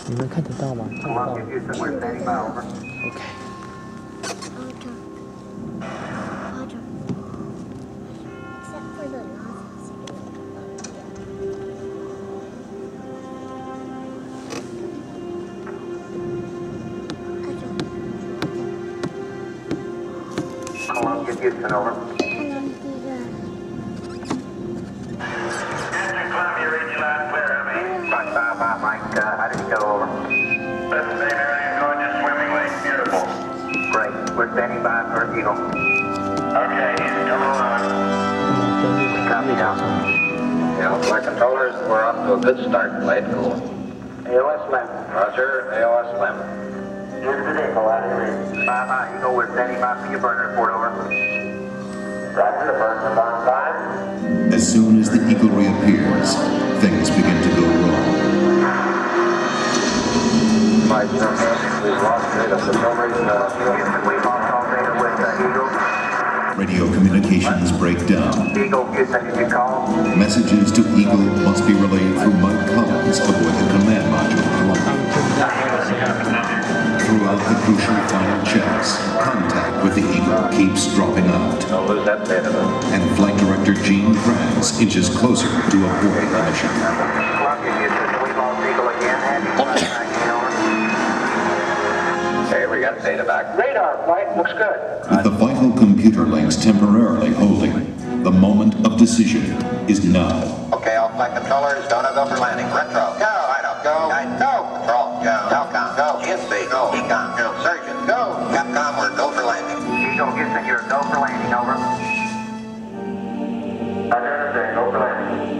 你们看得到吗？看得到吗 OK。Roger. Except for the last Columbia, Houston, over. Columbia, read your line clear, how many? 555, Mike, how did it go, over? Best name area, gorgeous swimming lake, beautiful. Great, we're standing by for Eagle. Okay, he's coming along. Copy down. Yeah, flight controllers, we're off to a good start, flight cool. AOS LEM. Roger, AOS LEM. Here's the Eagle, out of here. Bye-bye, Eagle, we're standing by for your burner report, over. Roger, the burner's on time. As soon as the Eagle reappears, things begin to go wrong. Mike, we've lost data for some reason. We've lost all data with Eagle. Radio communications break down. Eagle, Houston, did you call? Messages to Eagle must be relayed through Mike Collins aboard the command module Columbia. Throughout the crucial final checks, contact with the Eagle keeps dropping out. Don't lose that data, though. And Flight Director Gene Kranz inches closer to aborting the mission. Columbia, Houston, we lost Eagle again. Okay, we got data back. Radar flight looks good. With the vital computer links temporarily holding, the moment of decision is now. Okay, all flight controllers, don't go for landing. Retro, go. Rhino, go. Guide, go. Control, go. Telcom, go. GSB, go. Econ, go. Surgeon, go. Capcom, we're go for landing. Eagle, Houston, you're go for landing, over. Identity, go for landing.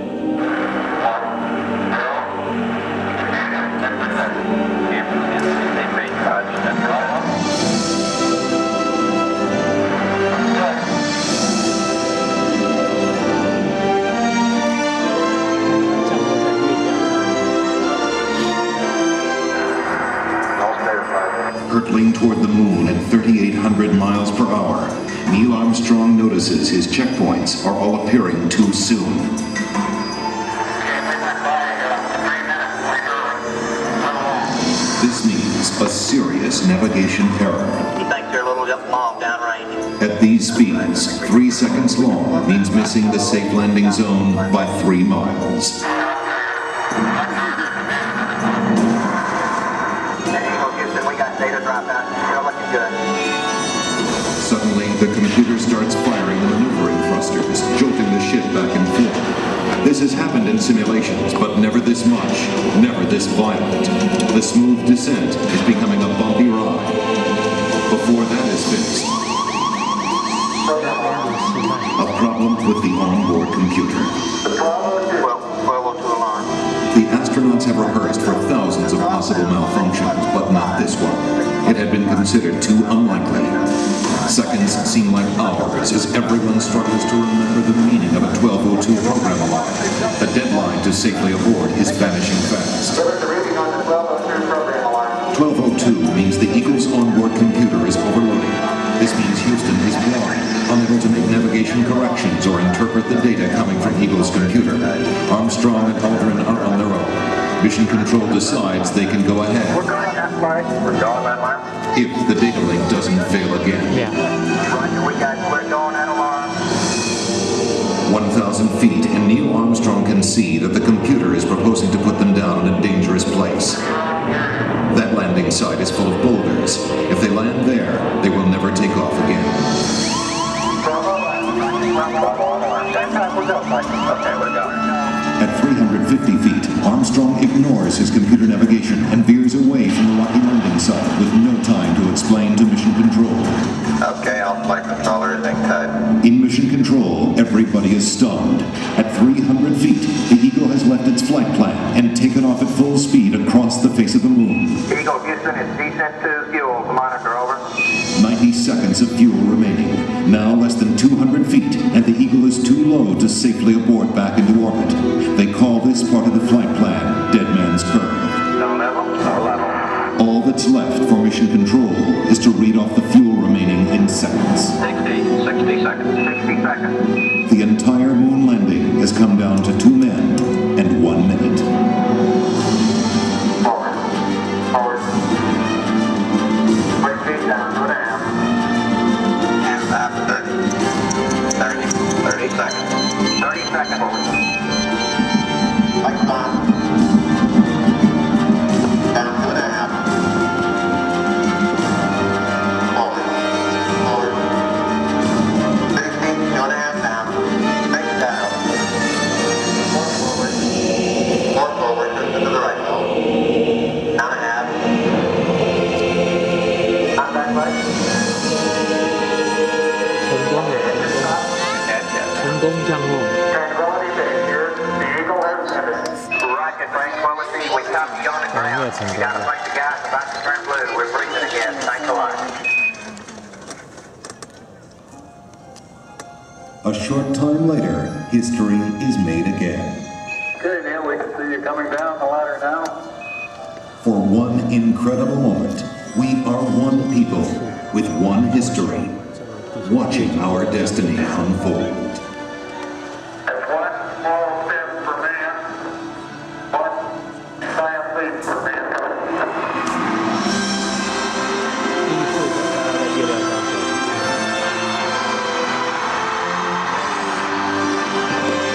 降落在月亮上。 Hurtling toward the moon at 3,800 miles per hour, Neil Armstrong notices his checkpoints are all appearing too soon. This means a serious navigation error. He thinks you're a little just long downrange. At these speeds, 3 seconds long means missing the safe landing zone by 3 miles. Eagle, Houston, we got data dropout. You're looking good. Suddenly, the computer starts firing the maneuvering thrusters, jolting the ship back and forth. This has happened in simulations, but never this much, never this violent. The smooth descent is becoming a bumpy ride. Before that is fixed, a problem with the onboard computer. 1202 alarm. The astronauts have rehearsed for thousands of possible malfunctions, but not this one. It had been considered too unlikely. Seconds seem like hours as everyone struggles to remember the meaning of a 1202 program alarm. The deadline to safely aboard is vanishing fast. Give us a reading on the 1202 program alarm. 1202 means the Eagle's onboard computer is overloading. This means Houston is blind, unable to make navigation corrections or interpret the data coming from Eagle's computer. Armstrong and Aldrin are on their own. Mission Control decides they can go ahead. We're going that flight. We're going that alarm. If the data link doesn't fail again. Yeah。 Roger, we're going that alarm. 1,000 feet, and Neil Armstrong can see that the computer is proposing to put them down in a dangerous place. That landing site is full of boulders. If they land there, they will never take off again. Okay, we're going. At 350 feet, Armstrong ignores his computer navigation and veers away from the rocky landing site with no time to explain to Mission Control. Okay, all flight controllers in cut. In Mission Control, everybody is stunned. At 300 feet, the Eagle has left its flight plan and taken off at full speed across the face of the moon. Eagle, Houston, it's descent to fuel. Monitor, over. 90 seconds of fuel remaining. Now less than 200 feet, and the Eagle is too low to safely abort back into orbit. They call this part of the flight plan Dead Man's Curve. No level? No level. All that's left for Mission Control is to read off the fuel remaining in seconds. 60 seconds. 60 seconds. The entire moon landing has come down to 2 men and 1 minute. 4, You 成功 got a 了。 bunch of guys about to turn blue. We're breaching again. Thanks a lot. A short time later, history is made again. Okay, Neil, we can see you coming down the ladder now. For one incredible moment, we are one people with one history, watching our destiny unfold. That's one small step for man, one giant leap for mankind. 第一次大家在月亮上走。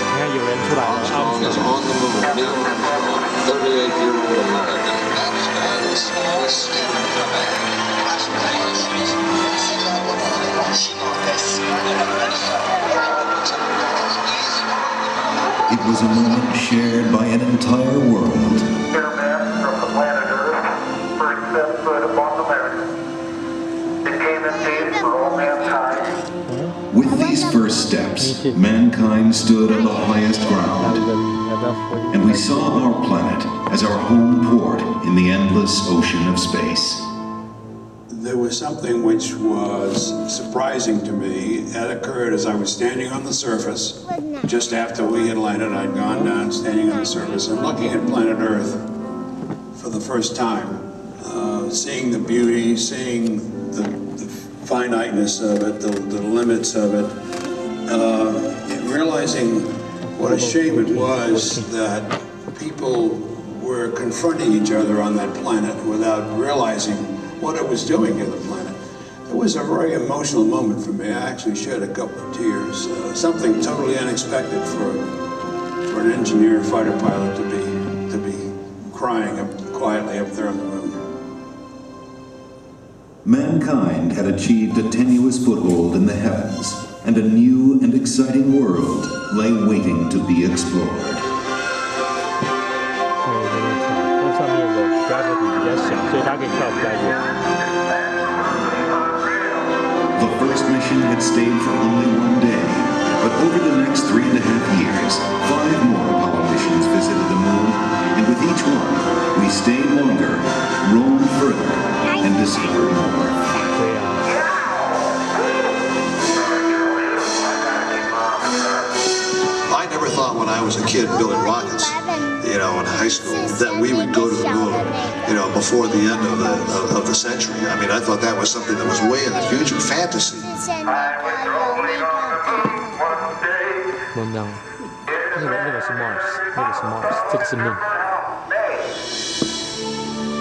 你看有人出来了， Armstrong is on the moon. Neil Armstrong, 38-year-old American. It was a moment shared by an entire world. Airman from the planet Earth, first set foot upon the moon. It came in peace for all mankind. With these first steps, mankind stood on the highest 那 ground, 人要不要回？ and we saw our planet as our home port in the endless ocean of space. There was something which was surprising to me. That occurred as I was standing on the surface. Just after we had landed, I'd gone down, standing on the surface and looking at planet Earth for the first time. Seeing the beauty, seeing the finiteness of it, the limits of it, and realizing what a shame it was that people were confronting each other on that planet without realizing what it was doing to the planet. It was a very emotional moment for me. I actually shed a couple of tears. Something totally unexpected for an engineer fighter pilot to be crying up quietly up there on the moon. Mankind had achieved a tenuous foothold in the heavens, and a new and exciting world lay waiting to be explored. 对，有点跳，那上面的 gravity 比较小，所以它可以跳比较远。 The first mission had stayed for only one day, but over the next 3.5 years, 5 more Apollo missions visited the moon, and with each one, we stayed longer, roamed further, and discovered more. 对啊， I never thought when I was a kid building rockets, you know, in high school, that we would go to the moon, you know, before the end of the century. I mean, I thought that was something that was way in the future, fantasy. I was rolling on the moon one day. 不一样。那个是 Mars， 那个是 Mars， 这个是 Moon。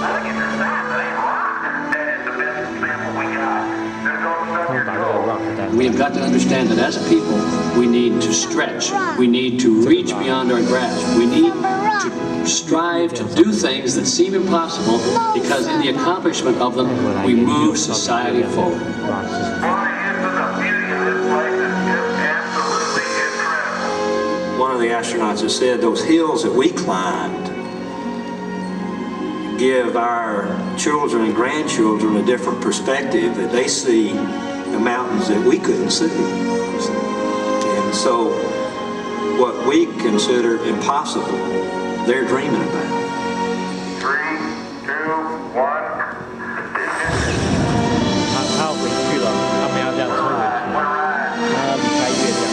I think it's a sign that ain't rock. That is the best example we got. There's no 他们把那个 rock 带 We have got to understand that as a people, we need to stretch. We need to reach beyond our grasp. We need to strive to do things that seem impossible because in the accomplishment of them, we move society forward. rock 是什么？ Flying into the beauty of this place is just absolutely incredible. One of the astronauts has said those hills that we climbed give our children and grandchildren a different perspective, that they see the mountains that we couldn't see. And so what we consider impossible, they're dreaming about. 3, 2, 1. 他要回去了，他们要这样冲回去，他要离开月亮。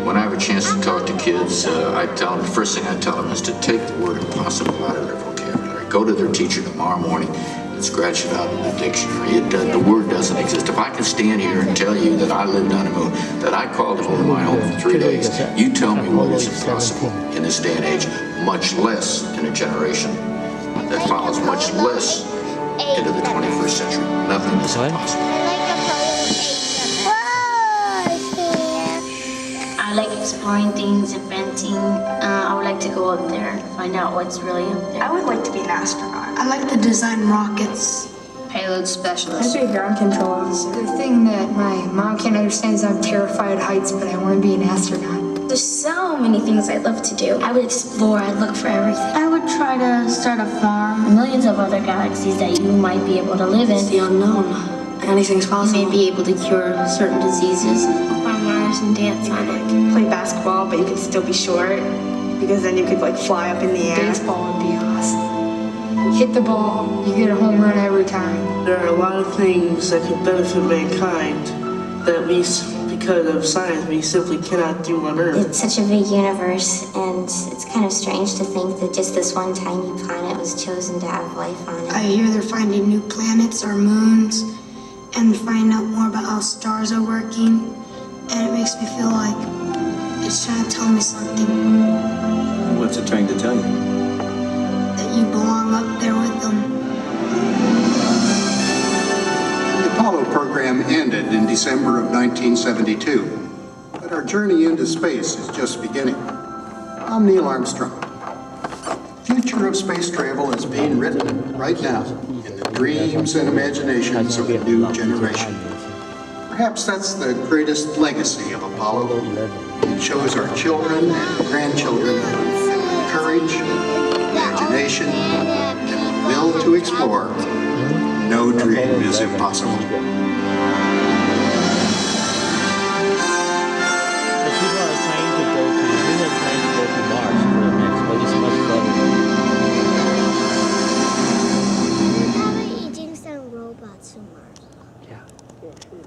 When I have a chance to talk to kids, I tell them, the first thing I tell them is to take the word impossible out of their vocabulary. Go to their teacher tomorrow morning and scratch it out in the dictionary. The word doesn't exist. If I can stand here and tell you that I lived on the moon, that I called it home my home for 3 days, you tell me what is impossible in this day and age, much less in a generation that follows, much less into the 21st century. Nothing is impossible. I like exploring things, inventing. I would like to go up there and find out what's really up there. I would like to be an astronaut. I like to design rockets. Payload specialist. I'd be a ground control officer. The thing that my mom can't understand is I'm terrified of heights, but I want to be an astronaut. There's so many things I'd love to do. I would explore, I'd look for everything. I would try to start a farm. Millions of other galaxies that you might be able to live in. It's the unknown. Anything's You possible. may be able to cure certain diseases. On Mars and dance on it. Play basketball, but you can still be short. because then you could like fly up in the air. Baseball would be awesome. Hit the ball, you get a home run every time. There are a lot of things that could benefit mankind that we, because of science, we simply cannot do on Earth. It's such a big universe, and it's kind of strange to think that just this one tiny planet was chosen to have life on it. I hear they're finding new planets or moons and finding out more about how stars are working, and it makes me feel like it's trying to tell me something. What's it trying to tell you? That you belong up there with them. The Apollo program ended in December of 1972, but our journey into space is just beginning. I'm Neil Armstrong. The future of space travel is being written right now in the dreams and imaginations of a new generation. Perhaps that's the greatest legacy of Apollo. It shows our children and grandchildren that courage, imagination, and the will to explore, no dream is impossible.